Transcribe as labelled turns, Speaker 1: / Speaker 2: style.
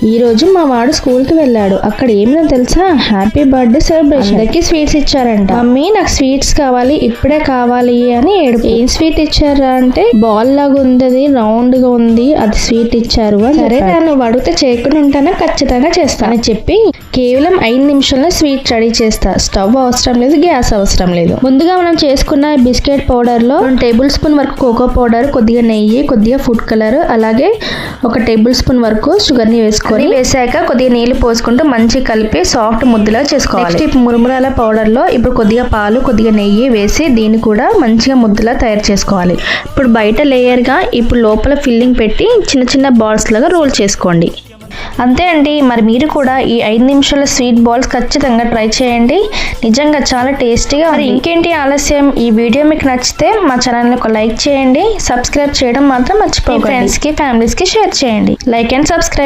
Speaker 1: ఈ రోజు మా వాడు స్కూల్ కి వెళ్ళాడు. అక్కడ ఏమిటో తెలుసా, హ్యాపీ బర్త్డే సెలబ్రేషన్. అందరికి స్వీట్స్ ఇచ్చారంట. మమ్మీ నాకు స్వీట్స్ కావాలి, ఇప్పుడే కావాలి అని ఏడుపు. ఏం స్వీట్ ఇచ్చారా అంటే, బాల్ లాగా ఉంది, రౌండ్ గా ఉంది, అది స్వీట్ ఇచ్చారు అని. సరే నువ్వు అడిగితే చేయకుండా ఉంటానా, ఖచ్చితంగా చేస్తానని చెప్పి కేవలం 5 నిమిషాల్లో స్వీట్ రెడీ చేస్తా. స్టవ్ అవసరం లేదు, గ్యాస్ అవసరం లేదు. ముందుగా మనం చేసుకున్న బిస్కెట్ పౌడర్ లో 2 టేబుల్ స్పూన్ వరకు కోకో పౌడర్, కొద్దిగా నెయ్యి, కొద్దిగా ఫుడ్ కలర్, అలాగే 1 టేబుల్ స్పూన్ వరకు షుగర్ ని వేసాక కొద్దిగా నీళ్లు పోసుకుంటూ మంచిగా కలిపి సాఫ్ట్ ముద్దలా చేసుకోవాలి. నెక్స్ట్ మురుమురాల పౌడర్ లో ఇప్పుడు కొద్దిగా పాలు, కొద్దిగా నెయ్యి వేసి దీన్ని కూడా మంచిగా ముద్దలా తయారు చేసుకోవాలి. ఇప్పుడు బయట లేయర్ గా, ఇప్పుడు లోపల ఫిల్లింగ్ పెట్టి చిన్న చిన్న బాల్స్ లాగా రోల్ చేసుకోండి. అంతే అండి. మరి మీరు కూడా ఈ 5 నిమిషాల స్వీట్ బాల్స్ ఖచ్చితంగా ట్రై చేయండి. నిజంగా చాలా టేస్టీగా. మరి ఇంకేంటి ఆలస్యం, ఈ వీడియో మీకు నచ్చితే మా ఛానల్ని ఒక లైక్ చేయండి, సబ్స్క్రైబ్ చేయడం మాత్రం మర్చిపోకండి. ఫ్రెండ్స్ కి, ఫ్యామిలీస్ కి షేర్ చేయండి. Like and subscribe.